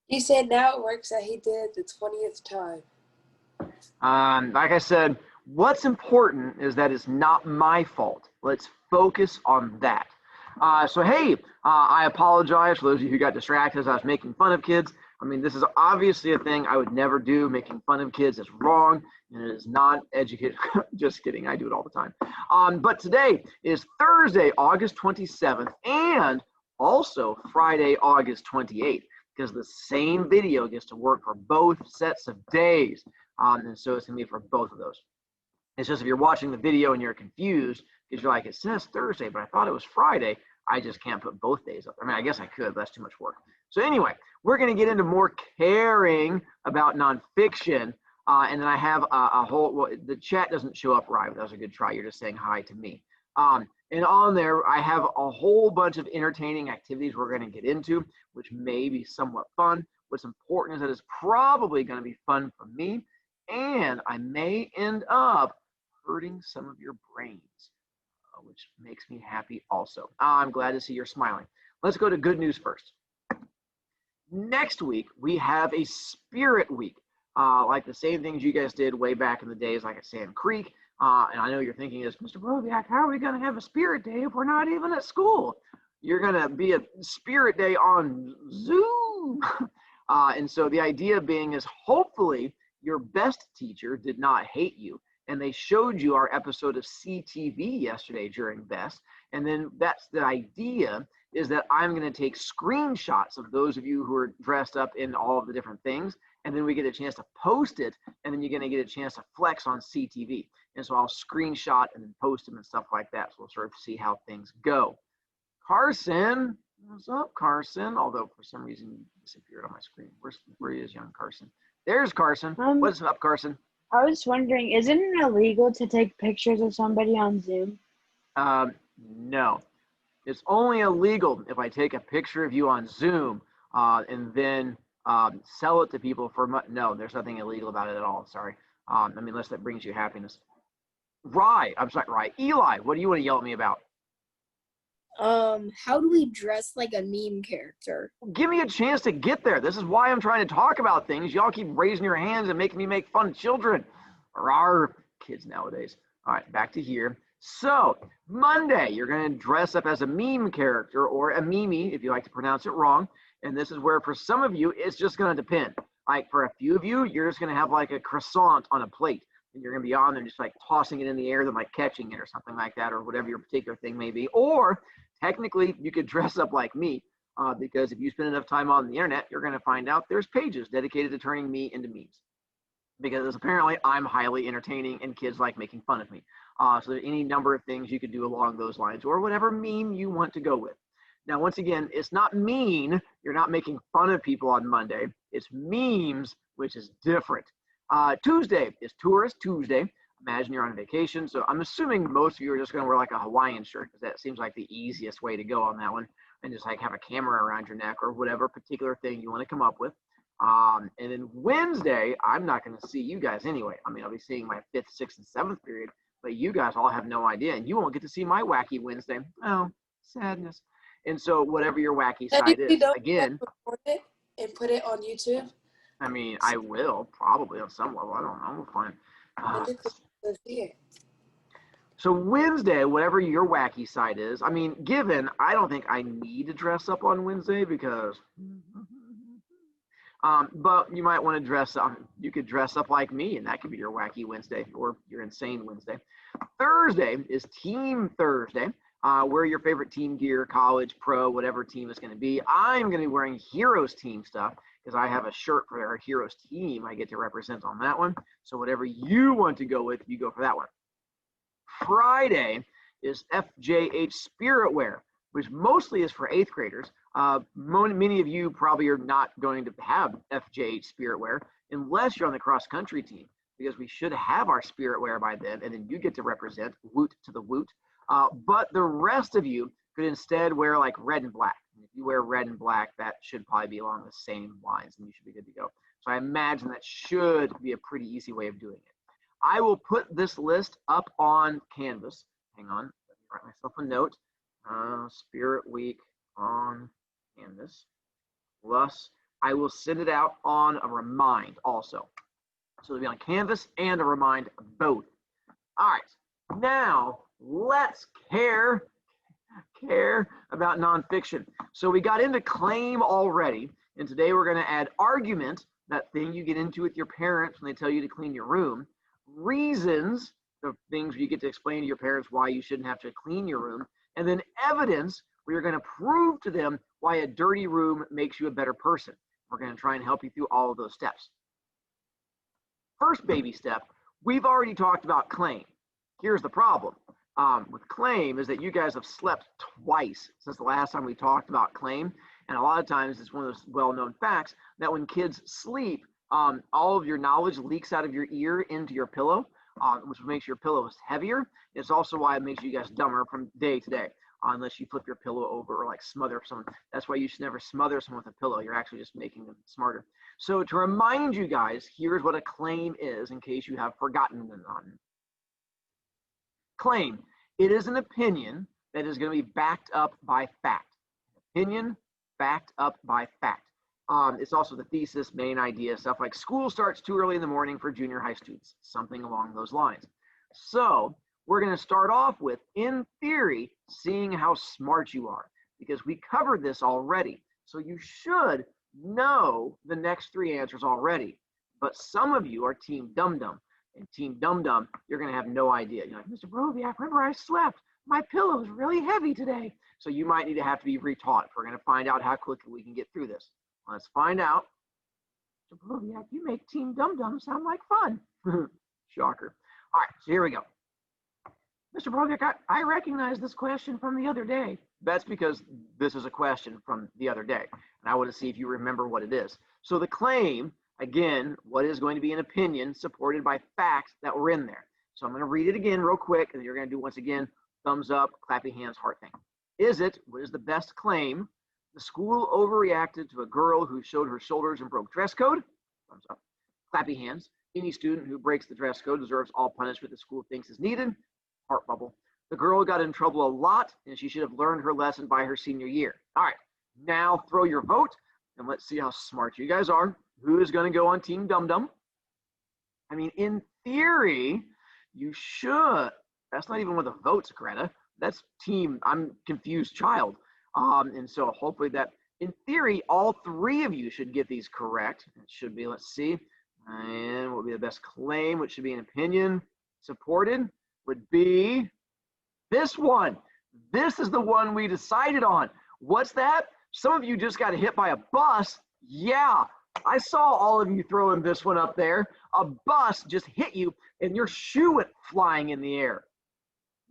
He said now it works that he did it the 20th time. Like I said, what's important is that it's not my fault. Let's focus on that. So, hey, I apologize for those of you who got distracted as I was making fun of kids. I mean, this is obviously a thing I would never do. Making fun of kids is wrong, and it is not educated. Just kidding. I do it all the time. But today is Thursday, August 27th, and also Friday, August 28th, because the same video gets to work for both sets of days. And so it's going to be for both of those. It's just if you're watching the video and you're confused, because you're like, it says Thursday, but I thought it was Friday, I just can't put both days up. I mean, I guess I could, but that's too much work. So anyway, we're going to get into more caring about nonfiction. And then I have a whole, well, the chat doesn't show up right, but that was a good try. You're just saying hi to me. And on there, I have a whole bunch of entertaining activities we're going to get into, which may be somewhat fun. What's important is that it's probably going to be fun for me, and I may end up hurting some of your brains, which makes me happy also. I'm glad to see you're smiling. Let's go to good news first. Next week, we have a Spirit Week, like the same things you guys did way back in the days, like at Sand Creek. And I know you're thinking is, Mr. Broviak, how are we going to have a Spirit Day if we're not even at school? You're going to be a Spirit Day on Zoom. And so the idea being is hopefully your best teacher did not hate you, and they showed you our episode of CTV yesterday during Best. And then that's the idea, is that I'm going to take screenshots of those of you who are dressed up in all of the different things, and then we get a chance to post it, and then you're going to get a chance to flex on CTV. And so I'll screenshot and then post them and stuff like that. So we'll sort of see how things go. Carson, what's up, Carson? Although for some reason you disappeared on my screen. Where is young Carson? There's Carson. What's up, Carson? I was wondering, isn't it illegal to take pictures of somebody on Zoom? No. It's only illegal if I take a picture of you on Zoom and then sell it to people for money. No, there's nothing illegal about it at all. Sorry. I mean, unless that brings you happiness. Rye, I'm sorry, Rye. Eli, what do you want to yell at me about? How do we dress like a meme character? Give me a chance to get there. This is why I'm trying to talk about things. Y'all keep raising your hands and making me make fun of children. Rawr, kids nowadays. All right, back to here. So, Monday, you're going to dress up as a meme character or a meme, if you like to pronounce it wrong. And this is where, for some of you, it's just going to depend. Like, for a few of you, you're just going to have, like, a croissant on a plate. And you're going to be on there just, like, tossing it in the air, then, like, catching it or something like that, or whatever your particular thing may be. Or, technically, you could dress up like me, because if you spend enough time on the internet, you're going to find out there's pages dedicated to turning me into memes. Because apparently I'm highly entertaining and kids like making fun of me. So there's any number of things you could do along those lines, or whatever meme you want to go with. Now, once again, it's not mean. You're not making fun of people on Monday. It's memes, which is different. Tuesday is Tourist Tuesday. Imagine you're on vacation. So I'm assuming most of you are just going to wear like a Hawaiian shirt, because that seems like the easiest way to go on that one. And just like have a camera around your neck or whatever particular thing you want to come up with. And then Wednesday, I'm not going to see you guys anyway. I mean, I'll be seeing my 5th, 6th, and 7th period, but you guys all have no idea, and you won't get to see my wacky Wednesday. Oh, sadness. And so whatever your wacky side is, again. Record it and put it on YouTube? I mean, I will, probably on some level. I don't know. We'll find. So Wednesday, whatever your wacky side is, I mean, given, I don't think I need to dress up on Wednesday because... but you might want to dress up. You could dress up like me, and that could be your wacky Wednesday or your insane Wednesday. Thursday is Team Thursday. Wear your favorite team gear, college, pro, whatever team is going to be. I'm going to be wearing Heroes team stuff because I have a shirt for our Heroes team I get to represent on that one. So whatever you want to go with, you go for that one. Friday is FJH Spirit Wear, which mostly is for 8th graders. Many of you probably are not going to have FJH Spirit Wear unless you're on the cross country team, because we should have our Spirit Wear by then, and then you get to represent woot to the woot. But the rest of you could instead wear like red and black. And if you wear red and black, that should probably be along the same lines, and you should be good to go. So I imagine that should be a pretty easy way of doing it. I will put this list up on Canvas. Hang on, let me write myself a note. Spirit Week on Canvas plus I will send it out on a Remind also. So it'll be on Canvas and a Remind both. All right, now let's care about nonfiction. So we got into claim already, and today we're going to add argument, that thing you get into with your parents when they tell you to clean your room, reasons, the things you get to explain to your parents why you shouldn't have to clean your room, and then evidence where you're going to prove to them why a dirty room makes you a better person. We're going to try and help you through all of those steps. First baby step, we've already talked about claim. Here's the problem with claim is that you guys have slept twice since the last time we talked about claim. And a lot of times it's one of those well-known facts that when kids sleep, all of your knowledge leaks out of your ear into your pillow, which makes your pillows heavier. It's also why it makes you guys dumber from day to day, unless you flip your pillow over or like smother someone. That's why you should never smother someone with a pillow. You're actually just making them smarter. So to remind you guys, here's what a claim is in case you have forgotten them. Claim, it is an opinion that is going to be backed up by fact. Opinion backed up by fact. It's also the thesis, main idea, stuff like school starts too early in the morning for junior high students, something along those lines. So we're going to start off with, in theory, seeing how smart you are, because we covered this already. So you should know the next three answers already. But some of you are team dum-dum. And team dum-dum, you're going to have no idea. You're like, Mr. Broviak, remember I slept. My pillow is really heavy today. So you might need to have to be retaught. We're going to find out how quickly we can get through this. Let's find out. Mr. Broviak, you make team dum-dum sound like fun. Shocker. All right, so here we go. Mr. Broviak, I recognize this question from the other day. That's because this is a question from the other day. And I want to see if you remember what it is. So the claim, again, what is going to be an opinion supported by facts that were in there. So I'm going to read it again real quick, and you're going to do once again, thumbs up, clappy hands, heart thing. What is the best claim? The school overreacted to a girl who showed her shoulders and broke dress code. Thumbs up. Clappy hands. Any student who breaks the dress code deserves all punishment the school thinks is needed. Heart bubble. The girl got in trouble a lot, and she should have learned her lesson by her senior year. All right, now throw your vote, and let's see how smart you guys are. Who is going to go on Team Dum Dum? I mean, in theory, you should. That's not even one of the votes, Greta. That's team, I'm confused child. And so hopefully that, in theory, all three of you should get these correct. It should be, let's see. And what would be the best claim, which should be an opinion supported, would be this one. This is the one we decided on. What's that? Some of you just got hit by a bus. Yeah, I saw all of you throwing this one up there. A bus just hit you and your shoe went flying in the air.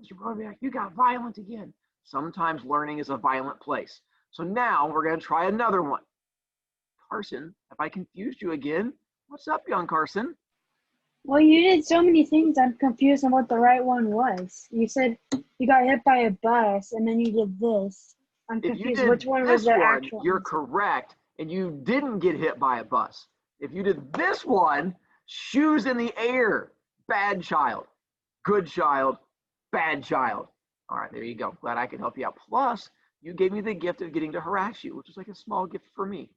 Mr. Broviak, you got violent again. Sometimes learning is a violent place. So now we're going to try another one. Carson, have I confused you again? What's up, young Carson? Well, you did so many things, I'm confused on what the right one was. You said you got hit by a bus, and then you did this. I'm confused. Which one was the actual? You're correct, and you didn't get hit by a bus. If you did this one, shoes in the air, bad child. Good child, bad child. All right, there you go. Glad I could help you out. Plus, you gave me the gift of getting to harass you, which is like a small gift for me.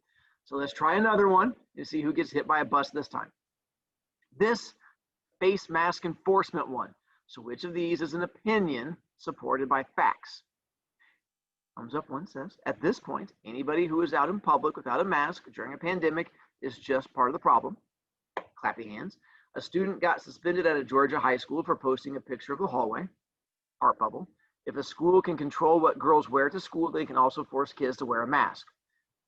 So let's try another one and see who gets hit by a bus this time. This face mask enforcement one. So which of these is an opinion supported by facts? Thumbs up one says, at this point, anybody who is out in public without a mask during a pandemic is just part of the problem. Clappy hands. A student got suspended at a Georgia high school for posting a picture of the hallway. Heart bubble. If a school can control what girls wear to school, they can also force kids to wear a mask.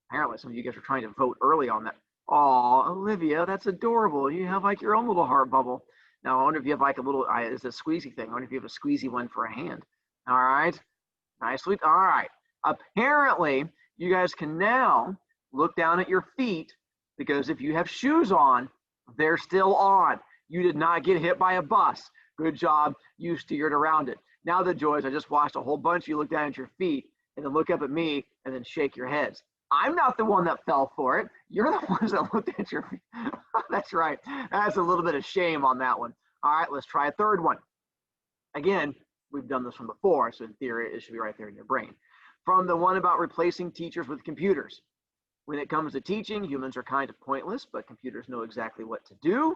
Apparently, some of you guys are trying to vote early on that. Aw, Olivia, that's adorable. You have like your own little heart bubble. Now, I wonder if you have like a little, it's a squeezy thing. I wonder if you have a squeezy one for a hand. All right. Nicely. All right. Apparently, you guys can now look down at your feet because if you have shoes on, they're still on. You did not get hit by a bus. Good job. You steered around it. Now the joys, I just watched a whole bunch of you look down at your feet and then look up at me and then shake your heads. I'm not the one that fell for it. You're the ones that looked at your feet. That's right. That's a little bit of shame on that one. All right, let's try a third one. Again, we've done this one before, so in theory, it should be right there in your brain. From the one about replacing teachers with computers. When it comes to teaching, humans are kind of pointless, but computers know exactly what to do.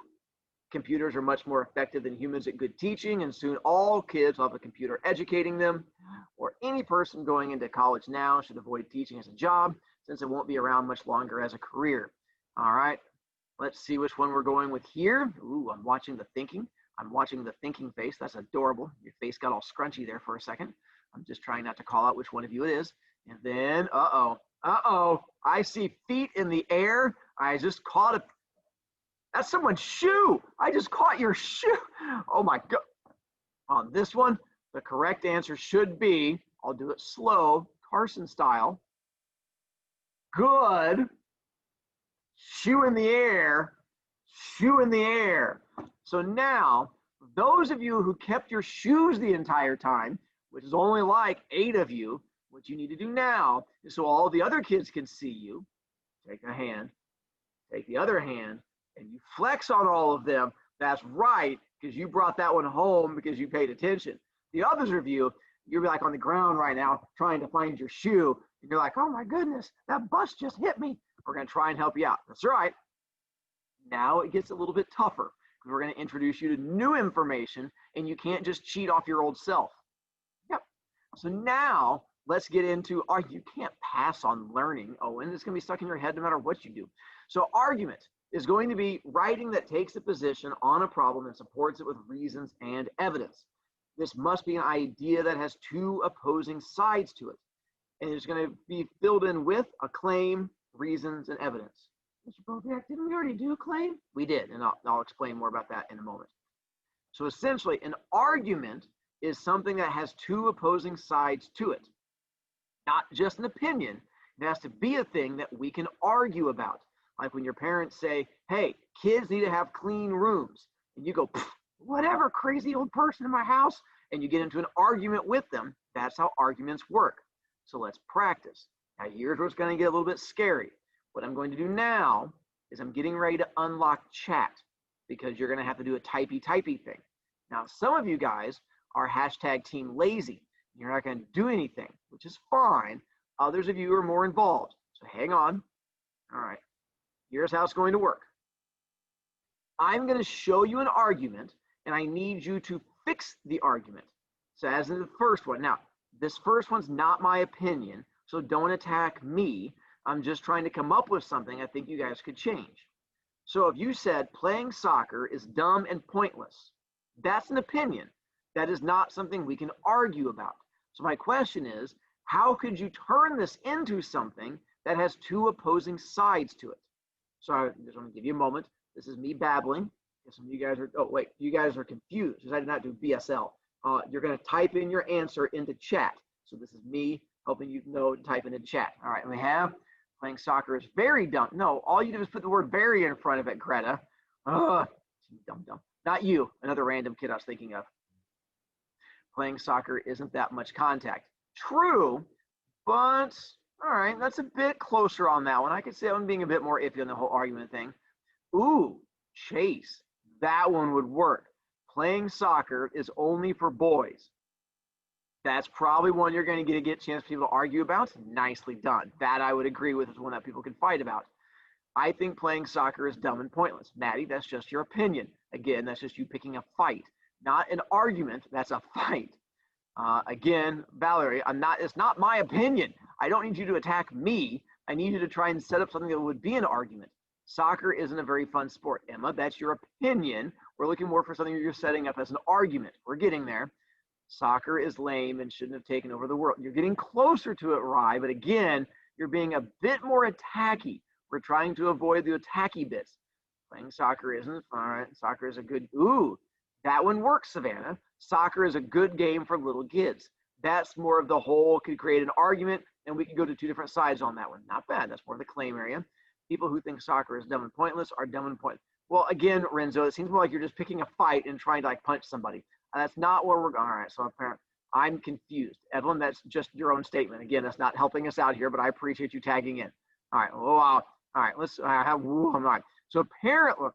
Computers are much more effective than humans at good teaching, and soon all kids will have a computer educating them. Or any person going into college now should avoid teaching as a job, since it won't be around much longer as a career. All right, let's see which one we're going with here. Ooh, I'm watching the thinking. I'm watching the thinking face. That's adorable. Your face got all scrunchy there for a second. I'm just trying not to call out which one of you it is. And then, I see feet in the air. I just caught a, that's someone's shoe. I just caught your shoe. Oh my God. On this one, the correct answer should be, I'll do it slow, Carson style. Good. Shoe in the air. Shoe in the air. So now, those of you who kept your shoes the entire time, which is only like 8 of you, what you need to do now is so all the other kids can see you, take a hand, take the other hand, and you flex on all of them. That's right, because you brought that one home because you paid attention. The others of you, you're like on the ground right now trying to find your shoe, and you're like, oh my goodness, that bus just hit me. We're going to try and help you out. That's right. Now it gets a little bit tougher because we're going to introduce you to new information, and you can't just cheat off your old self. Yep. So now let's get into, you can't pass on learning, Owen. It's going to be stuck in your head no matter what you do. So argument is going to be writing that takes a position on a problem and supports it with reasons and evidence. This must be an idea that has 2 opposing sides to it. And it's going to be filled in with a claim, reasons, and evidence. Mr. Broviak, didn't we already do a claim? We did, and I'll explain more about that in a moment. So essentially, an argument is something that has 2 opposing sides to it. Not just an opinion. It has to be a thing that we can argue about. Like when your parents say, hey, kids need to have clean rooms. And you go, whatever, crazy old person in my house. And you get into an argument with them. That's how arguments work. So let's practice. Now here's where it's going to get a little bit scary. What I'm going to do now is I'm getting ready to unlock chat because you're going to have to do a typey thing. Now, some of you guys are hashtag team lazy. You're not going to do anything, which is fine. Others of you are more involved. So hang on. All right. Here's how it's going to work. I'm going to show you an argument, and I need you to fix the argument. So as in the first one. Now, this first one's not my opinion, so don't attack me. I'm just trying to come up with something I think you guys could change. So if you said playing soccer is dumb and pointless, that's an opinion. That is not something we can argue about. So my question is, how could you turn this into something that has 2 opposing sides to it? So I just want to give you a moment. This is me babbling. Some of you guys are, oh wait, you guys are confused because I did not do BSL. You're going to type in your answer into chat. So this is me helping you know to type into chat. All right, and we have playing soccer is very dumb. No, all you do is put the word very in front of it, Greta. Dumb. Not you, another random kid I was thinking of. Playing soccer isn't that much contact. True, but all right, that's a bit closer on that one. I could say I'm being a bit more iffy on the whole argument thing. Ooh, Chase, that one would work. Playing soccer is only for boys. That's probably one you're going to get a chance for people to argue about. Nicely done. That I would agree with is one that people can fight about. I think playing soccer is dumb and pointless. Maddie, that's just your opinion. Again, that's just you picking a fight. Not an argument, that's a fight. Again, Valerie, it's not my opinion. I don't need you to attack me. I need you to try and set up something that would be an argument. Soccer isn't a very fun sport. Emma, that's your opinion. We're looking more for something you're setting up as an argument. We're getting there. Soccer is lame and shouldn't have taken over the world. You're getting closer to it, Rye, but again, you're being a bit more attacky. We're trying to avoid the attacky bits. Playing soccer isn't fun. Soccer is a good, that one works, Savannah. Soccer is a good game for little kids. That's more of the whole, could create an argument, and we could go to 2 different sides on that one. Not bad. That's more of the claim area. People who think soccer is dumb and pointless are dumb and pointless. Well, again, Renzo, it seems more like you're just picking a fight and trying to like punch somebody. That's not where we're going. All right, so apparently I'm confused. Evelyn, that's just your own statement. Again, that's not helping us out here, but I appreciate you tagging in. All right, wow. All right, let's have, all right. So apparently,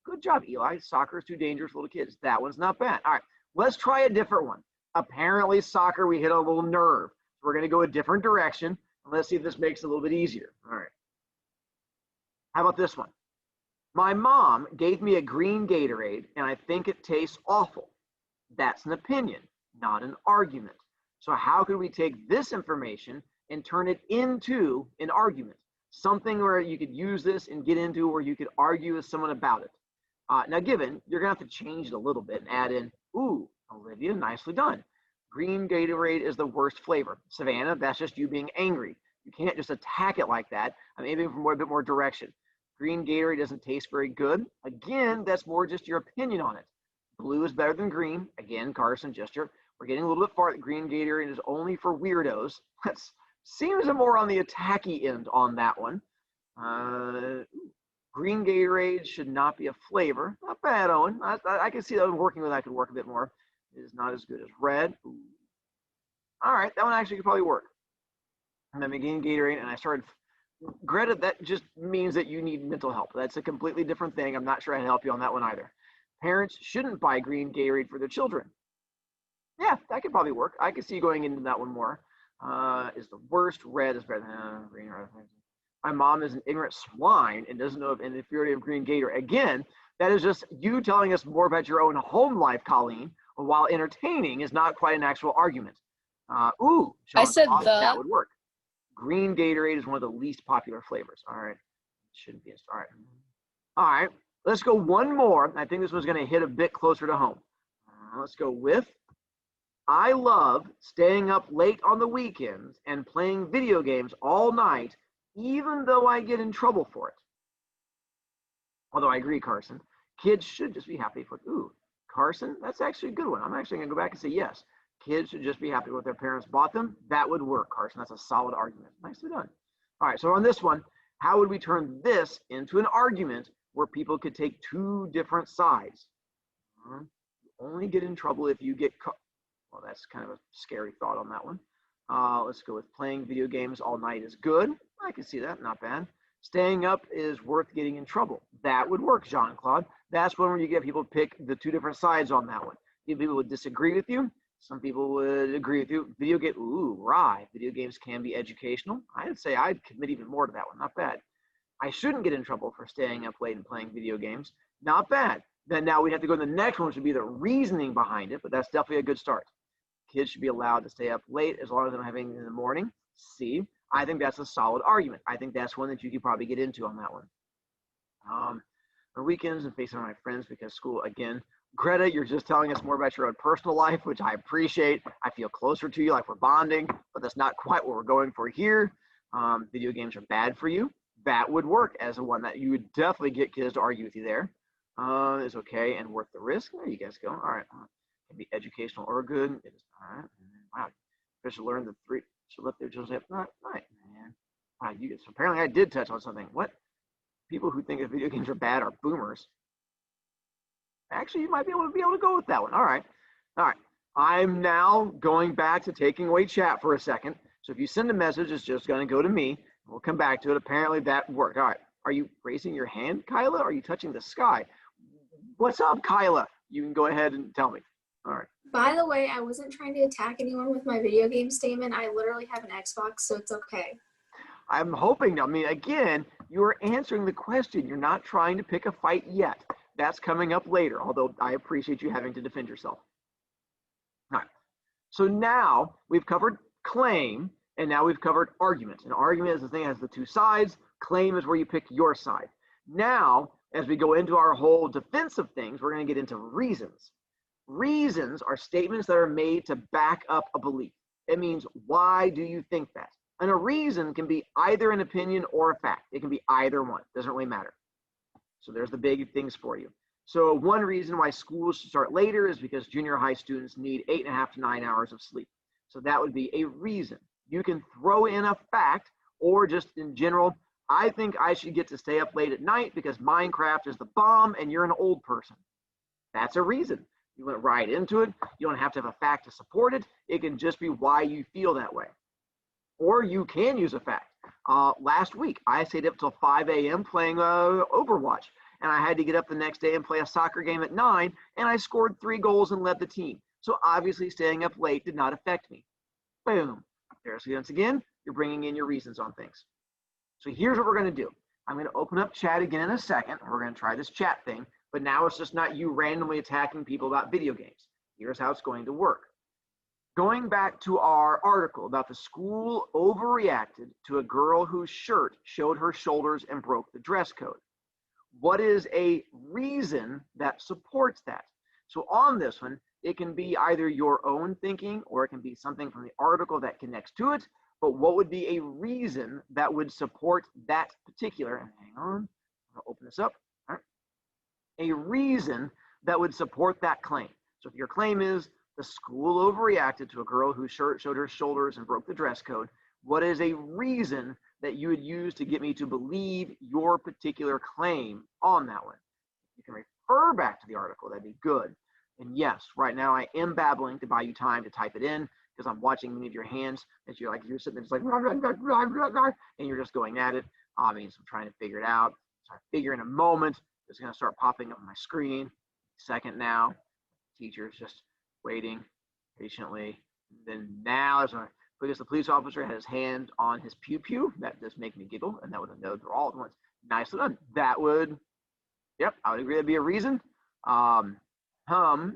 good job, Eli. Soccer is too dangerous for little kids. That one's not bad. All right, let's try a different one. Apparently, soccer, we hit a little nerve. So we're going to go a different direction. Let's see if this makes it a little bit easier. All right. How about this one? My mom gave me a green Gatorade and I think it tastes awful. That's an opinion, not an argument. So how could we take this information and turn it into an argument? Something where you could use this and get into where you could argue with someone about it. Now given, you're gonna have to change it a little bit and add in, ooh, Olivia, nicely done. Green Gatorade is the worst flavor. Savannah, that's just you being angry. You can't just attack it like that. Maybe from a bit more direction. Green Gatorade doesn't taste very good. Again, that's more just your opinion on it. Blue is better than green. Again, Carson, we're getting a little bit far. Green Gatorade is only for weirdos. That seems more on the attacky end on that one. Green Gatorade should not be a flavor. Not bad, Owen. I can see that working with that could work a bit more. It is not as good as red. Ooh. All right, that one actually could probably work. And then again, Gatorade, and I started, Greta, that just means that you need mental help. That's a completely different thing. I'm not sure I can help you on that one either. Parents shouldn't buy green Gatorade for their children. Yeah, that could probably work. I could see going into that one more. Is the worst. Red is better than green. My mom is an ignorant swine and doesn't know of the inferiority of green Gatorade. Again, that is just you telling us more about your own home life, Colleen, while entertaining is not quite an actual argument. Sean, I said that would work. Green Gatorade is one of the least popular flavors. All right. Shouldn't be. All right. All right. Let's go one more. I think this one's going to hit a bit closer to home. Let's go with, I love staying up late on the weekends and playing video games all night, even though I get in trouble for it. Although I agree, Carson. Kids should just be happy for, Carson, that's actually a good one. I'm actually going to go back and say yes. Kids should just be happy with their parents bought them. That would work, Carson. That's a solid argument. Nicely done. All right, so on this one, how would we turn this into an argument where people could take two different sides? You only get in trouble if you get caught. Well, that's kind of a scary thought on that one. Let's go with playing video games all night is good. I can see that, not bad. Staying up is worth getting in trouble. That would work, Jean-Claude. That's one where you get people pick the two different sides on that one. People would disagree with you. Some people would agree with you. Video games can be educational. I'd say I'd commit even more to that one. Not bad. I shouldn't get in trouble for staying up late and playing video games. Not bad. Then now we'd have to go to the next one, which would be the reasoning behind it, but that's definitely a good start. Kids should be allowed to stay up late as long as they're not having it in the morning. See, I think that's a solid argument. I think that's one that you could probably get into on that one. On weekends and facing my friends because school, again, Greta, you're just telling us more about your own personal life, which I appreciate. I feel closer to you, like we're bonding, but that's not quite what we're going for here. Video games are bad for you. That would work as a one that you would definitely get kids to argue with you there. Is okay and worth the risk. There you guys go. All right. Can be educational or good. It is all right. Wow. They should learn the three. Should let their children have right, man. Wow, you guys. Apparently, I did touch on something. What? People who think that video games are bad are boomers. Actually, you might be able to go with that one. All right. All right. I'm now going back to taking away chat for a second. So if you send a message, it's just going to go to me. We'll come back to it. Apparently, that worked. All right. Are you raising your hand, Kyla? Or are you touching the sky? What's up, Kyla? You can go ahead and tell me. All right. By the way, I wasn't trying to attack anyone with my video game statement. I literally have an Xbox, so it's okay. I'm hoping, again, you're answering the question. You're not trying to pick a fight yet. That's coming up later, although I appreciate you having to defend yourself. All right. So now we've covered claim, and now we've covered argument. An argument is the thing that has the two sides. Claim is where you pick your side. Now, as we go into our whole defense of things, we're going to get into reasons. Reasons are statements that are made to back up a belief. It means, why do you think that? And a reason can be either an opinion or a fact. It can be either one. Doesn't really matter. So there's the big things for you. So one reason why schools should start later is because junior high students need 8.5 to 9 hours of sleep. So that would be a reason. You can throw in a fact or just in general, I think I should get to stay up late at night because Minecraft is the bomb and you're an old person. That's a reason. You went right into it. You don't have to have a fact to support it. It can just be why you feel that way. Or you can use a fact. Last week, I stayed up till 5 a.m. playing Overwatch. And I had to get up the next day and play a soccer game at 9. And I scored 3 goals and led the team. So obviously staying up late did not affect me. Boom. There's once again, you're bringing in your reasons on things. So here's what we're going to do. I'm going to open up chat again in a second. We're going to try this chat thing, but now it's just not you randomly attacking people about video games. Here's how it's going to work. Going back to our article about the school overreacted to a girl whose shirt showed her shoulders and broke the dress code. What is a reason that supports that? So on this one, it can be either your own thinking or it can be something from the article that connects to it. But what would be a reason that would support that particular, and hang on, I'll open this up. All right. A reason that would support that claim. So if your claim is the school overreacted to a girl whose shirt showed her shoulders and broke the dress code, what is a reason that you would use to get me to believe your particular claim on that one? You can refer back to the article, that'd be good. And yes, right now I am babbling to buy you time to type it in, because I'm watching many of your hands that you're sitting there just like, and you're just going at it. So I'm trying to figure it out. So I figure in a moment, it's going to start popping up on my screen. Second now, teacher's just waiting patiently. Then now, because the police officer had his hand on his pew, that does make me giggle, and that would have known they're all at once. Nicely done. That would, yep, I would agree that'd be a reason.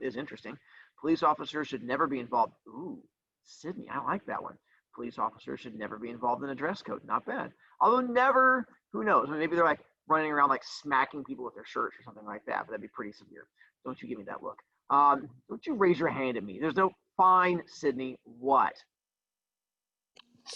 Is interesting. Police officers should never be involved. Ooh. Sydney, I like that one. Police officers should never be involved in a dress code. Not bad. Although never, who knows? Maybe they're like running around like smacking people with their shirts or something like that, but that'd be pretty severe. Don't you give me that look. Don't you raise your hand at me. There's no fine, Sydney. What?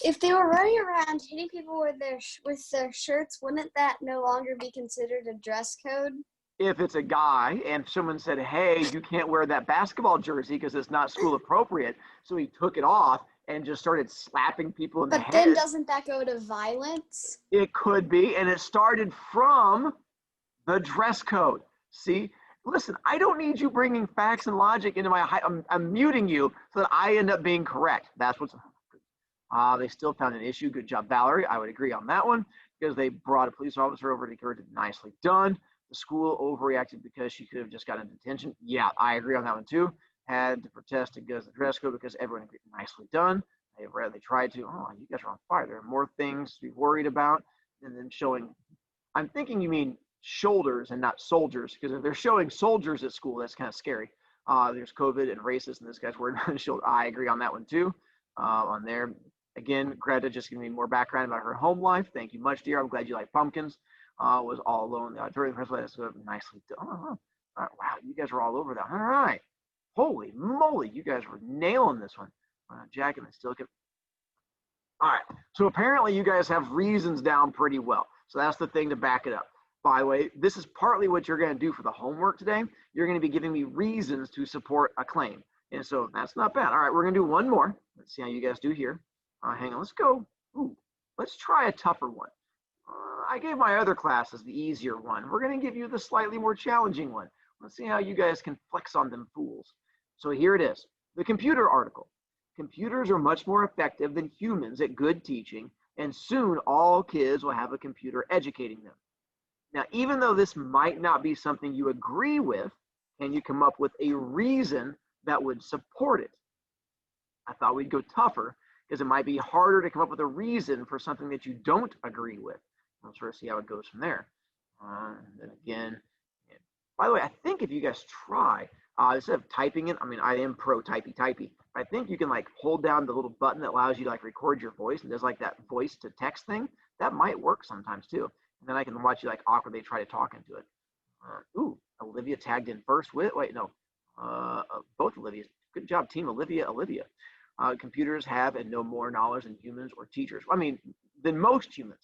If they were running around hitting people with their shirts, wouldn't that no longer be considered a dress code? If it's a guy and someone said, hey, you can't wear that basketball jersey because it's not school appropriate, so he took it off and just started slapping people in the head. But then doesn't that go to violence? It could be, and it started from the dress code. See? Listen, I don't need you bringing facts and logic into my I'm muting you so that I end up being correct. That's what's they still found an issue. Good job, Valerie. I would agree on that one because they brought a police officer over to correct it. Nicely done. The school overreacted because she could have just gotten detention. Yeah, I agree on that one too. Had to protest against the dress code because everyone agreed. Nicely done. They tried to. Oh, you guys are on fire. There are more things to be worried about than them showing. I'm thinking you mean shoulders and not soldiers, because if they're showing soldiers at school, that's kind of scary. There's COVID and racist, and this guy's worried about his shoulder. I agree on that one too. On there, again, Greta just giving me more background about her home life. Thank you much, dear. I'm glad you like pumpkins. Was all alone during the presentation. So nicely done. All right, wow, you guys are all over that. All right, holy moly, you guys were nailing this one. Jack and still get. All right, so apparently you guys have reasons down pretty well. So that's the thing to back it up. By the way, this is partly what you're going to do for the homework today. You're going to be giving me reasons to support a claim, and so that's not bad. All right, we're going to do one more. Let's see how you guys do here. Hang on, let's go. Ooh, let's try a tougher one. I gave my other classes the easier one. We're going to give you the slightly more challenging one. Let's see how you guys can flex on them fools. So here it is, the computer article. Computers are much more effective than humans at good teaching, and soon all kids will have a computer educating them. Now, even though this might not be something you agree with, can you come up with a reason that would support it? I thought we'd go tougher because it might be harder to come up with a reason for something that you don't agree with. We'll sort of see how it goes from there. And then again, by the way, I think if you guys try, instead of typing it, I am pro typey. I think you can like hold down the little button that allows you to like record your voice and does like that voice to text thing. That might work sometimes too. And then I can watch you like awkwardly try to talk into it. Ooh, Olivia tagged in first with, both Olivias. Good job, team Olivia. Computers have and know more knowledge than humans or teachers. Than most humans.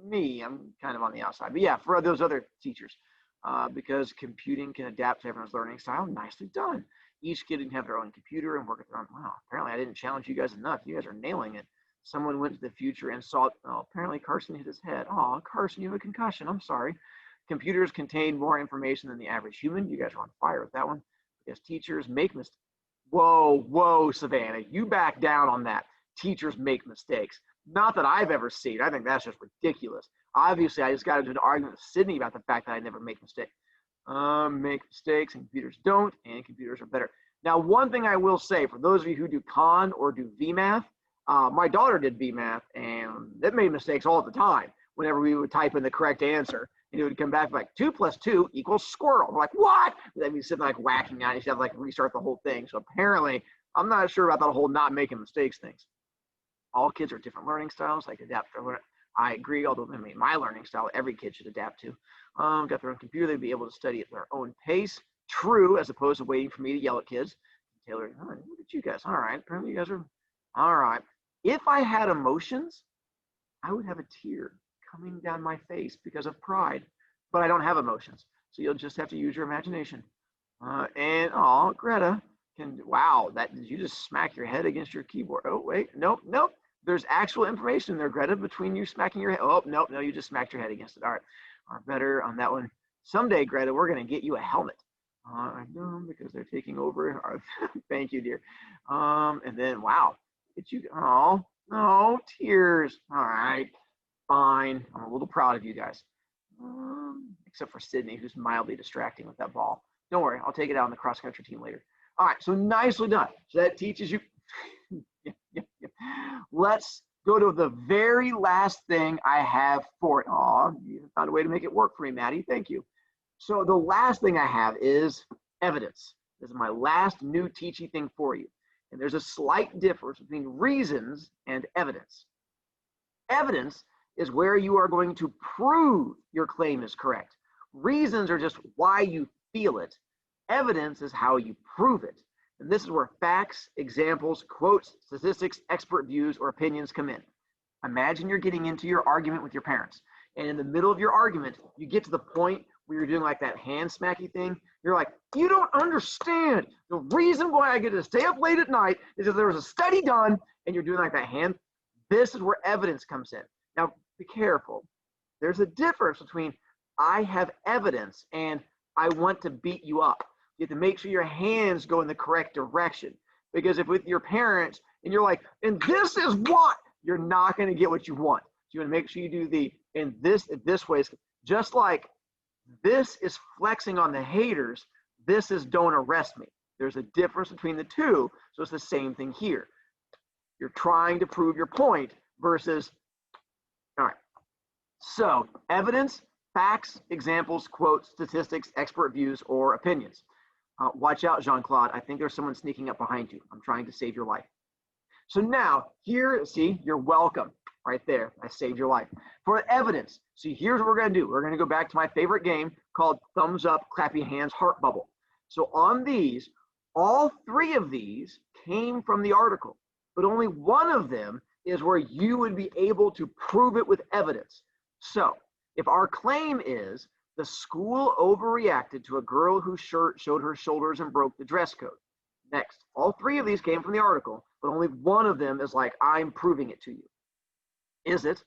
Me, I'm kind of on the outside, but yeah, for those other teachers, because computing can adapt to everyone's learning style. Nicely done. Each kid can have their own computer and work at their own. Wow, apparently I didn't challenge you guys enough. You guys are nailing it. Someone went to the future and saw, apparently Carson hit his head. Oh, Carson, you have a concussion. I'm sorry. Computers contain more information than the average human. You guys are on fire with that one. Because teachers make mistakes. Whoa, Savannah, you back down on that. Teachers make mistakes. Not that I've ever seen. I think that's just ridiculous. Obviously, I just got into an argument with Sydney about the fact that I never make mistakes. Make mistakes and computers don't, and computers are better. Now, one thing I will say, for those of you who do Con or do VMath, My daughter did B math, and it made mistakes all the time whenever we would type in the correct answer. And it would come back like 2 + 2 = squirrel. We're like, what? And then we sit like whacking out. You should have like restart the whole thing. So apparently, I'm not sure about that whole not making mistakes things. All kids are different learning styles, like adapt their learning. I agree, although I mean, my learning style, every kid should adapt to. Got their own computer, they'd be able to study at their own pace. True, as opposed to waiting for me to yell at kids. Taylor, oh, look at you guys. All right, apparently you guys are, all right. If I had emotions, I would have a tear coming down my face because of pride, but I don't have emotions. So you'll just have to use your imagination. And, oh, Greta, wow, did you just smack your head against your keyboard? Oh, wait, nope. There's actual information in there, Greta, between you smacking your head. Oh, no, you just smacked your head against it. All right, better on that one. Someday, Greta, we're going to get you a helmet. I know, because they're taking over. Thank you, dear. And then, wow, oh, no, tears. All right, fine. I'm a little proud of you guys. Except for Sydney, who's mildly distracting with that ball. Don't worry, I'll take it out on the cross-country team later. All right, so nicely done. So that teaches you. Yeah. Let's go to the very last thing I have for it. Oh, you found a way to make it work for me, Maddie. Thank you. So the last thing I have is evidence. This is my last new teaching thing for you. And there's a slight difference between reasons and evidence. Evidence is where you are going to prove your claim is correct. Reasons are just why you feel it. Evidence is how you prove it. And this is where facts, examples, quotes, statistics, expert views, or opinions come in. Imagine you're getting into your argument with your parents. And in the middle of your argument, you get to the point where you're doing like that hand smacky thing. You're like, you don't understand. The reason why I get to stay up late at night is if there was a study done, and you're doing like that hand. This is where evidence comes in. Now, be careful. There's a difference between I have evidence and I want to beat you up. You have to make sure your hands go in the correct direction. Because if with your parents and you're like, and this is what, you're not going to get what you want. So you want to make sure you do the, and this way, just like this is flexing on the haters, this is don't arrest me. There's a difference between the two. So it's the same thing here. You're trying to prove your point versus, all right. So evidence, facts, examples, quotes, statistics, expert views, or opinions. Watch out, Jean-Claude. I think there's someone sneaking up behind you. I'm trying to save your life. So now, here, see, you're welcome. Right there, I saved your life. For evidence, see, here's what we're going to do. We're going to go back to my favorite game called Thumbs Up, Clappy Hands, Heart Bubble. So on these, all three of these came from the article, but only one of them is where you would be able to prove it with evidence. So if our claim is the school overreacted to a girl whose shirt showed her shoulders and broke the dress code. Next, all three of these came from the article, but only one of them is like, I'm proving it to you. Is it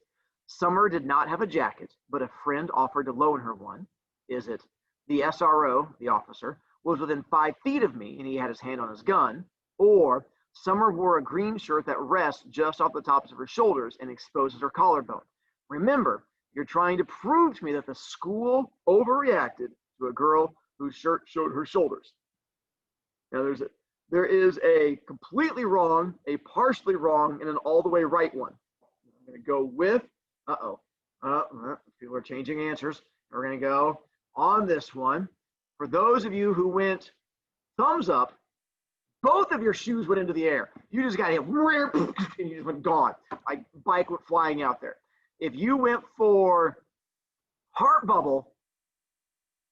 Summer did not have a jacket, but a friend offered to loan her one? Is it the SRO, the officer, was within 5 feet of me and he had his hand on his gun? Or Summer wore a green shirt that rests just off the tops of her shoulders and exposes her collarbone? Remember, you're trying to prove to me that the school overreacted to a girl whose shirt showed her shoulders. Now there is a completely wrong, a partially wrong, and an all the way right one. I'm going to go with, people are changing answers. We're going to go on this one. For those of you who went thumbs up, both of your shoes went into the air. You just got hit, and you just went gone. Like bike went flying out there. If you went for heart bubble,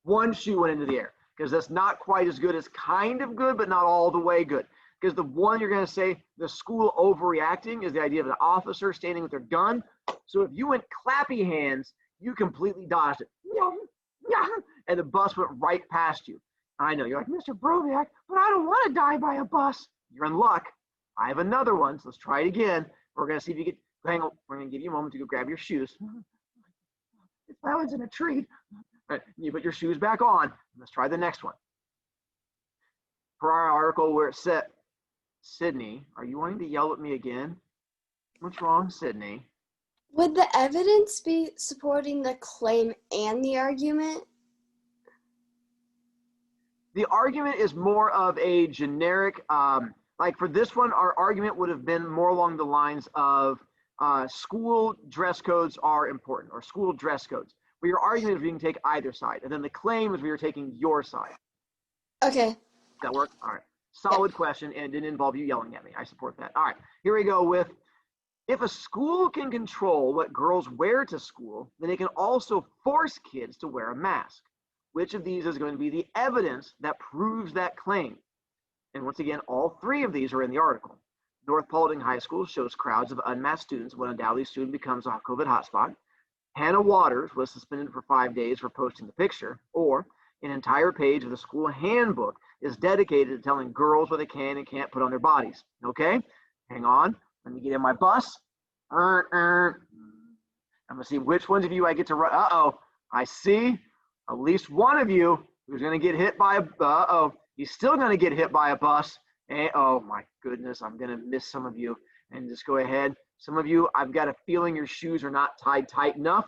one shoe went into the air because that's not quite as good as kind of good, but not all the way good. Because the one you're going to say the school overreacting is the idea of an officer standing with their gun. So if you went clappy hands, you completely dodged it. And the bus went right past you. I know, you're like, Mr. Broviak, but I don't want to die by a bus. You're in luck. I have another one, so let's try it again. We're going to see if you get, hang on, we're going to give you a moment to go grab your shoes. That one's in a tree. All right, you put your shoes back on. Let's try the next one. For our article where it said, Sydney, are you wanting to yell at me again? What's wrong, Sydney? Would the evidence be supporting the claim and the argument? The argument is more of a generic, Like for this one, our argument would have been more along the lines of school dress codes are important, or school dress codes. But your argument is we can take either side. And then the claim is we are taking your side. Okay. Does that work? All right. Solid question, and it didn't involve you yelling at me. I support that. All right. Here we go with, if a school can control what girls wear to school, then it can also force kids to wear a mask. Which of these is going to be the evidence that proves that claim? And once again, all three of these are in the article. North Paulding High School shows crowds of unmasked students when undoubtedly student becomes a COVID hotspot. Hannah Waters was suspended for 5 days for posting the picture. Or an entire page of the school handbook is dedicated to telling girls what they can and can't put on their bodies. Okay, hang on. Let me get in my bus. I'm gonna see which ones of you I get to run. Uh-oh, I see at least one of you who's gonna get hit by a, he's still gonna get hit by a bus. And, oh my goodness, I'm gonna miss some of you. And just go ahead. Some of you, I've got a feeling your shoes are not tied tight enough.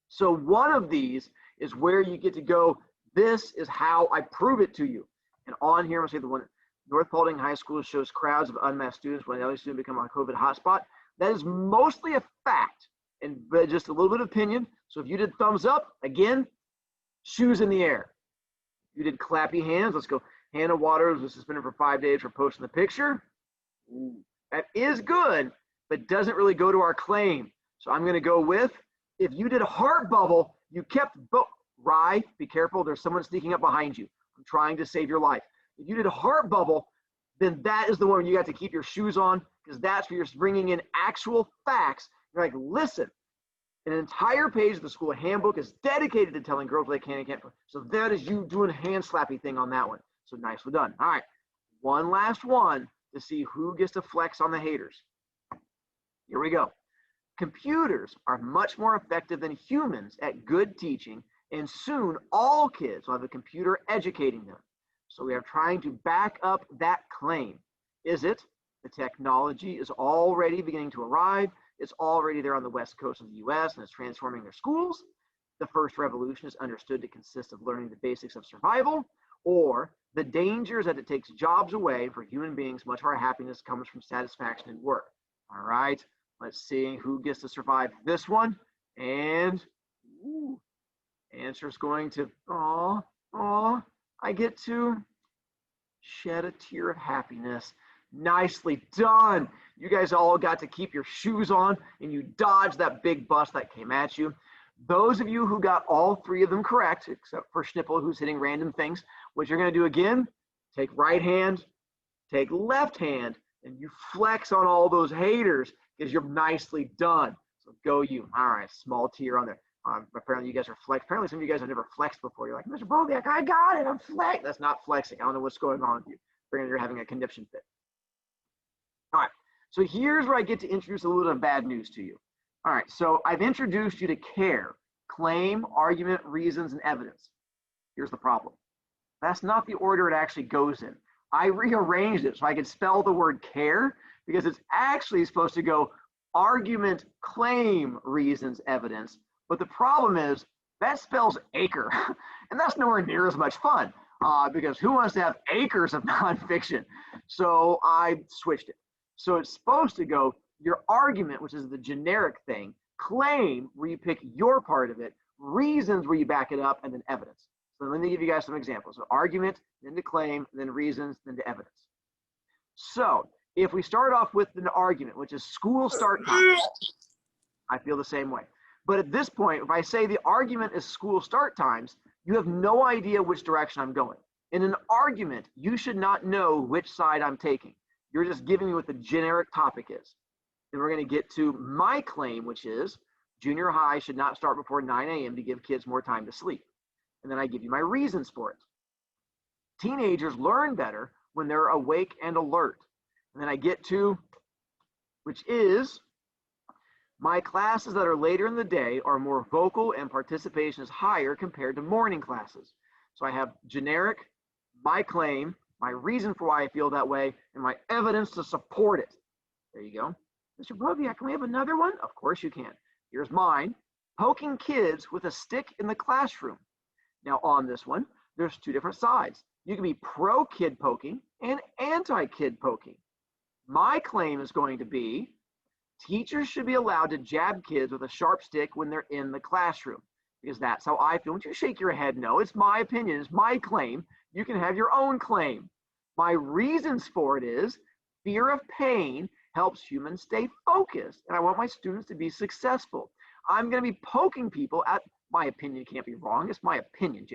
So one of these is where you get to go, this is how I prove it to you. And on here, I'm gonna say the one, North Paulding High School shows crowds of unmasked students when the other student become a COVID hotspot. That is mostly a fact and just a little bit of opinion. So if you did thumbs up, again, shoes in the air. You did clappy hands. Let's go. Hannah Waters was suspended for 5 days for posting the picture. Ooh, that is good, but doesn't really go to our claim. So I'm going to go with, if you did a heart bubble, you kept both. Rye, be careful. There's someone sneaking up behind you. I'm trying to save your life. If you did a heart bubble, then that is the one you got to keep your shoes on, because that's where you're bringing in actual facts. You're like, listen, an entire page of the school handbook is dedicated to telling girls what they can and can't. So that is you doing a hand slappy thing on that one. So nicely done. All right, one last one to see who gets to flex on the haters. Here we go. Computers are much more effective than humans at good teaching, and soon all kids will have a computer educating them. So we are trying to back up that claim. Is it the technology is already beginning to arrive? It's already there on the west coast of the US and it's transforming their schools. The first revolution is understood to consist of learning the basics of survival, or the dangers that it takes jobs away for human beings. Much of our happiness comes from satisfaction in work. All right, let's see who gets to survive this one. And answer is going to, I get to shed a tear of happiness. Nicely done. You guys all got to keep your shoes on and you dodged that big bus that came at you. Those of you who got all three of them correct, except for Schnipple, who's hitting random things, what you're going to do again, take right hand, take left hand, and you flex on all those haters because you're nicely done. So go you. All right, small tear on there. Apparently you guys are flexed. Apparently some of you guys have never flexed before. You're like, Mr. Broviak, I got it. I'm flexed. That's not flexing. I don't know what's going on with you. You're having a conniption fit. All right, so here's where I get to introduce a little bit of bad news to you. All right, so I've introduced you to CARE, claim, argument, reasons, and evidence. Here's the problem. That's not the order it actually goes in. I rearranged it so I could spell the word CARE because it's actually supposed to go argument, claim, reasons, evidence. But the problem is that spells acre, and that's nowhere near as much fun because who wants to have acres of nonfiction? So I switched it. So it's supposed to go your argument, which is the generic thing, claim, where you pick your part of it, reasons, where you back it up, and then evidence. So let me give you guys some examples. So argument, then to claim, then reasons, then to evidence. So if we start off with an argument, which is school start time, I feel the same way. But at this point, if I say the argument is school start times, you have no idea which direction I'm going. In an argument, you should not know which side I'm taking. You're just giving me what the generic topic is. Then we're going to get to my claim, which is junior high should not start before 9 a.m. to give kids more time to sleep. And then I give you my reasons for it. Teenagers learn better when they're awake and alert. And then I get to, which is, my classes that are later in the day are more vocal and participation is higher compared to morning classes. So I have generic, my claim, my reason for why I feel that way, and my evidence to support it. There you go. Mr. Broviak, can we have another one? Of course you can. Here's mine. Poking kids with a stick in the classroom. Now on this one, there's two different sides. You can be pro-kid poking and anti-kid poking. My claim is going to be teachers should be allowed to jab kids with a sharp stick when they're in the classroom, because that's how I feel. Don't you shake your head. No, it's my opinion. It's my claim. You can have your own claim. My reasons for it is fear of pain helps humans stay focused, and I want my students to be successful. I'm going to be poking people at my opinion. Can't be wrong. It's my opinion.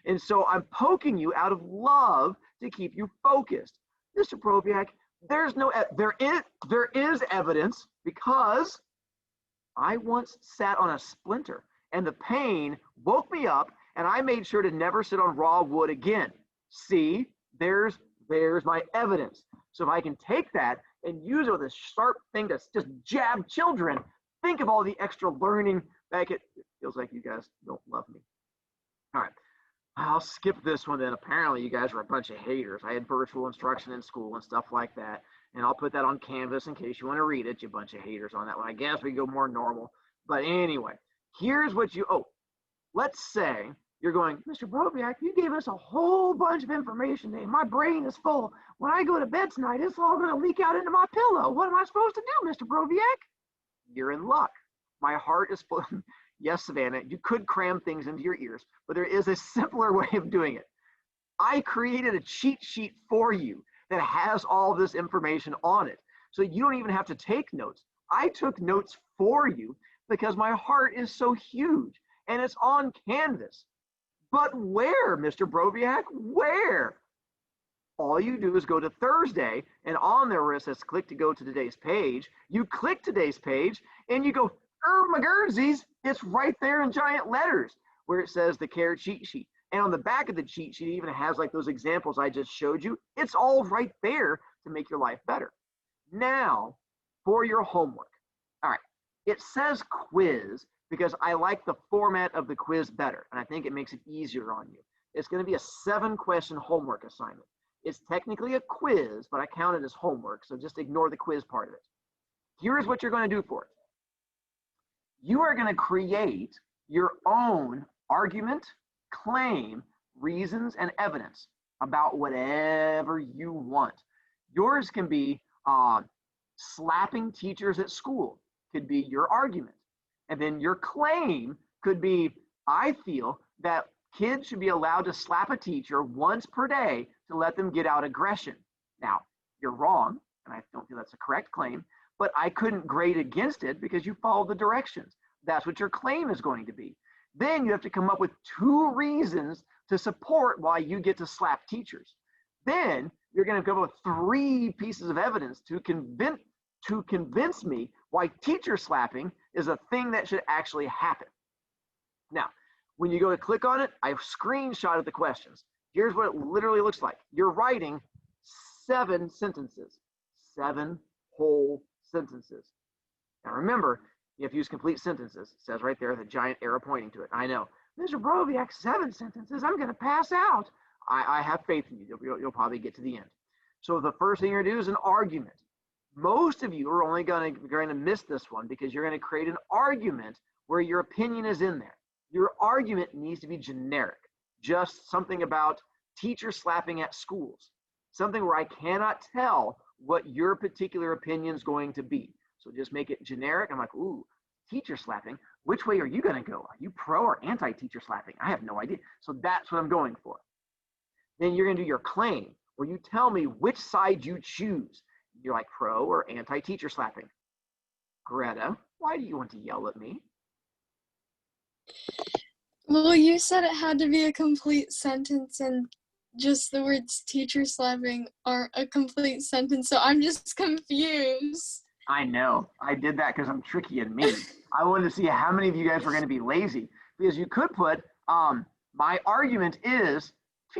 And so I'm poking you out of love to keep you focused. Mr. Broviak, there is evidence, because I once sat on a splinter and the pain woke me up, and I made sure to never sit on raw wood again. See, there's my evidence. So if I can take that and use it with a sharp thing to just jab children, think of all the extra learning that it feels like you guys don't love me. All right, I'll skip this one then. Apparently you guys are a bunch of haters. I had virtual instruction in school and stuff like that. And I'll put that on Canvas in case you want to read it, you bunch of haters on that one. I guess we go more normal. But anyway, here's what let's say you're going, Mr. Broviak, you gave us a whole bunch of information today. My brain is full. When I go to bed tonight, it's all going to leak out into my pillow. What am I supposed to do, Mr. Broviak? You're in luck. My heart is full. Yes, Savannah, you could cram things into your ears, but there is a simpler way of doing it. I created a cheat sheet for you that has all this information on it. So you don't even have to take notes. I took notes for you because my heart is so huge, and it's on Canvas. But where, Mr. Broviak? Where? All you do is go to Thursday, and on there where it says click to go to today's page, you click today's page, and you go, my Guernseys, it's right there in giant letters where it says the CARE cheat sheet. And on the back of the cheat sheet, it even has like those examples I just showed you. It's all right there to make your life better. Now, for your homework. All right, it says quiz because I like the format of the quiz better, and I think it makes it easier on you. It's going to be a 7-question homework assignment. It's technically a quiz, but I count it as homework, so just ignore the quiz part of it. Here's what you're going to do for it. You are going to create your own argument, claim, reasons, and evidence about whatever you want. Yours can be slapping teachers at school, could be your argument. And then your claim could be, I feel that kids should be allowed to slap a teacher once per day to let them get out aggression. Now, you're wrong, and I don't feel that's a correct claim, but I couldn't grade against it because you followed the directions. That's what your claim is going to be. Then you have to come up with 2 reasons to support why you get to slap teachers. Then you're going to come up with 3 pieces of evidence to convince me why teacher slapping is a thing that should actually happen. Now, when you go to click on it, I've screenshotted the questions. Here's what it literally looks like. You're writing 7 sentences, 7 whole sentences. Now remember, you have to use complete sentences. It says right there, the giant arrow pointing to it. I know. Mr. Broviak, 7 sentences, I'm going to pass out. I have faith in you. You'll probably get to the end. So the first thing you're going to do is an argument. Most of you are only going to miss this one because you're going to create an argument where your opinion is in there. Your argument needs to be generic. Just something about teacher slapping at schools. Something where I cannot tell what your particular opinion is going to be. So just make it generic. I'm like, ooh, teacher slapping. Which way are you going to go? Are you pro or anti-teacher slapping? I have no idea. So that's what I'm going for. Then you're going to do your claim where you tell me which side you choose. You're like pro or anti-teacher slapping. Greta, why do you want to yell at me? Well, you said it had to be a complete sentence, and just the words teacher slapping aren't a complete sentence, so I'm just confused. I know. I did that because I'm tricky and mean. I wanted to see how many of you guys were going to be lazy, because you could put, my argument is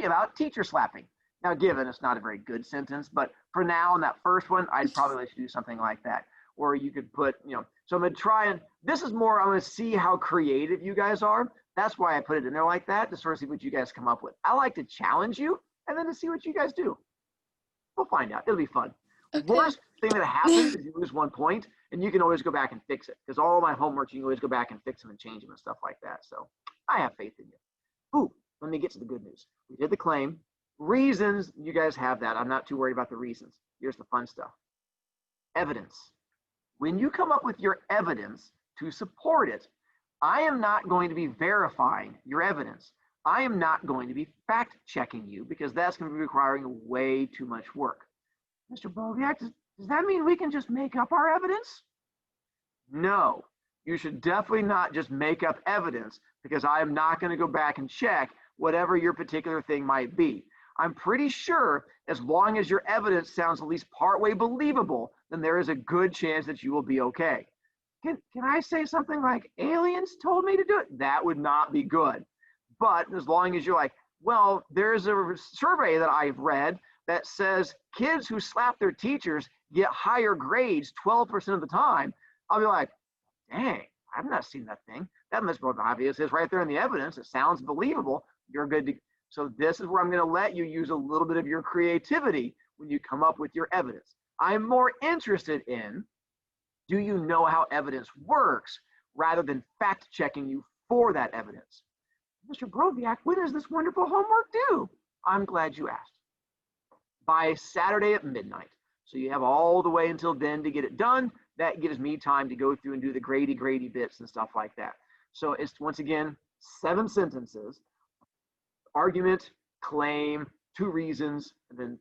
about teacher slapping. Now, given it's not a very good sentence, but for now, in that first one, I'd probably let you do something like that. Or you could put, so I'm going to try and, this is more, I'm going to see how creative you guys are. That's why I put it in there like that, to sort of see what you guys come up with. I like to challenge you and then to see what you guys do. We'll find out. It'll be fun. Okay. Worst thing that happens is you lose 1 point, and you can always go back and fix it. Because all my homework, you can always go back and fix them and change them and stuff like that. So I have faith in you. Ooh, let me get to the good news. We did the claim. Reasons, you guys have that. I'm not too worried about the reasons. Here's the fun stuff. Evidence. When you come up with your evidence to support it, I am not going to be verifying your evidence. I am not going to be fact checking you because that's going to be requiring way too much work. Mr. Boviak, does that mean we can just make up our evidence? No, you should definitely not just make up evidence because I am not going to go back and check whatever your particular thing might be. I'm pretty sure as long as your evidence sounds at least partway believable, then there is a good chance that you will be okay. Can I say something like aliens told me to do it? That would not be good. But as long as you're like, well, there's a survey that I've read that says kids who slap their teachers get higher grades 12% of the time, I'll be like, dang, I've not seen that thing. That must be obvious. It's right there in the evidence. It sounds believable. You're good to. So this is where I'm going to let you use a little bit of your creativity when you come up with your evidence. I'm more interested in, do you know how evidence works rather than fact checking you for that evidence? Mr. Broviak, when is this wonderful homework due? I'm glad you asked. By Saturday at midnight. So you have all the way until then to get it done. That gives me time to go through and do the grady bits and stuff like that. So it's, once again, 7 sentences, argument, claim, 2 reasons, and then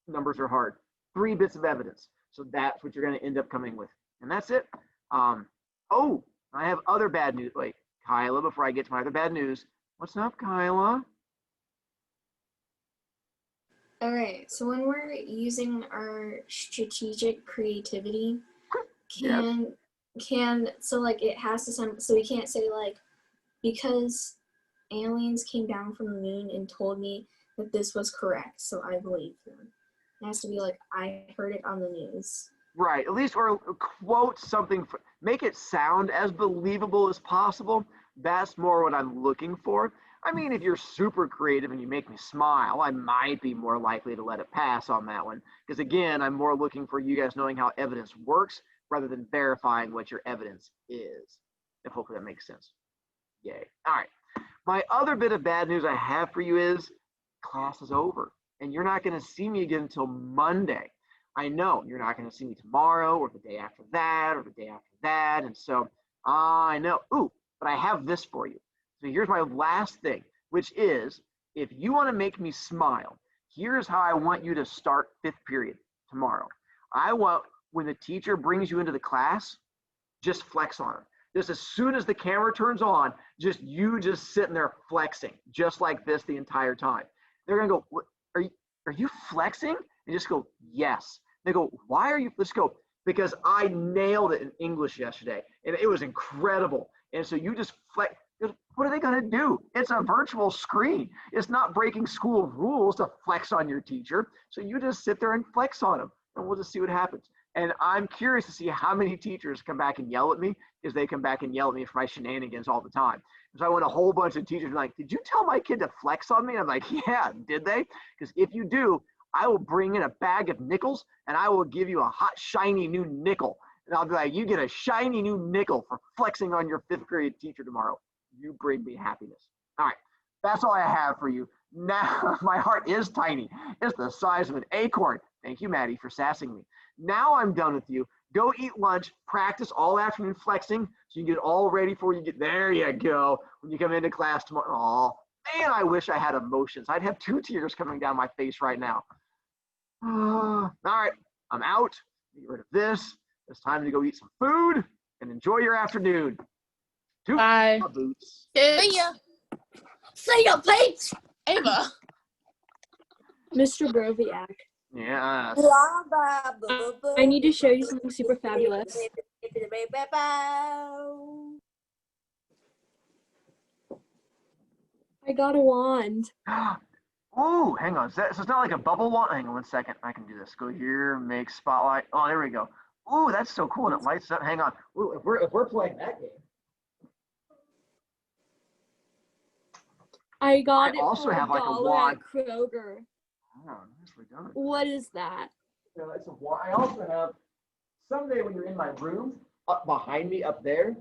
numbers are hard. 3 bits of evidence. So that's what you're going to end up coming with. And that's it. Oh, I have other bad news. Wait, Kyla, before I get to my other bad news. What's up, Kyla? All right, so when we're using our strategic creativity, so like it has to sound, so we can't say like, because aliens came down from the moon and told me that this was correct, so I believe them. It has to be like, I heard it on the news. Right, at least, or quote something, make it sound as believable as possible. That's more what I'm looking for. I mean, if you're super creative and you make me smile, I might be more likely to let it pass on that one. Because again, I'm more looking for you guys knowing how evidence works rather than verifying what your evidence is. If hopefully that makes sense. Yay. All right. My other bit of bad news I have for you is class is over. And you're not going to see me again until Monday. I know you're not going to see me tomorrow or the day after that or the day after that. And so I know. Ooh, but I have this for you. So here's my last thing, which is if you want to make me smile, here's how I want you to start 5th period tomorrow. I want, when the teacher brings you into the class, just flex on them. Just as soon as the camera turns on, you just sitting there flexing, just like this the entire time. They're going to go, are you flexing? And just go, yes. They go, why are you, let's go, because I nailed it in English yesterday and it was incredible. And so you just flex. What are they going to do? It's a virtual screen. It's not breaking school rules to flex on your teacher. So you just sit there and flex on them and we'll just see what happens. And I'm curious to see how many teachers come back and yell at me because they come back and yell at me for my shenanigans all the time. So I want a whole bunch of teachers like, did you tell my kid to flex on me? And I'm like, yeah, did they? Because if you do, I will bring in a bag of nickels and I will give you a hot, shiny new nickel. And I'll be like, you get a shiny new nickel for flexing on your 5th grade teacher tomorrow. You bring me happiness. All right, that's all I have for you. Now, my heart is tiny. It's the size of an acorn. Thank you, Maddie, for sassing me. Now I'm done with you. Go eat lunch, practice all afternoon flexing so you can get all ready for you get, there you go, when you come into class tomorrow. Oh, man, I wish I had emotions. I'd have 2 tears coming down my face right now. All right, I'm out. Get rid of this. It's time to go eat some food and enjoy your afternoon. Bye. Boots. See ya. See ya, Pete. Ava. Mr. Broviak, Yeah. I need to show you something super fabulous. I got a wand. Oh, hang on. So it's not like a bubble wand. Hang on 1 second. I can do this. Go here, make spotlight. Oh, there we go. Oh, that's so cool. And it lights up. Hang on. Ooh, if we're playing that game. I got it also for have like a $1 wand. at Kroger. Oh, nicely done. What is that? So it's a wand. I also have, someday when you're in my room, up behind me up there,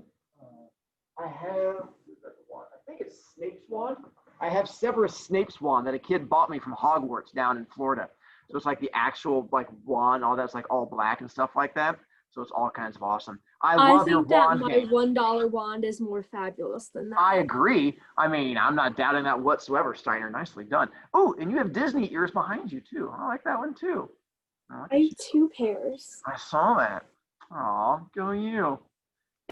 I have, I think it's Snape's wand. I have Severus Snape's wand that a kid bought me from Hogwarts down in Florida. So it's like the actual like wand, all that's like all black and stuff like that. So it's all kinds of awesome. I love your think that wand my game. $1 wand is more fabulous than that. I agree. I mean, I'm not doubting that whatsoever, Steiner. Nicely done. Oh, and you have Disney ears behind you too. I like that one too. I have 2 pairs. I saw that. Aw, go you.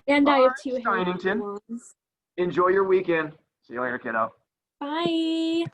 And I All have right, 2 Harry Potter Steinington. ones. Enjoy your weekend. See you later, kiddo. Bye.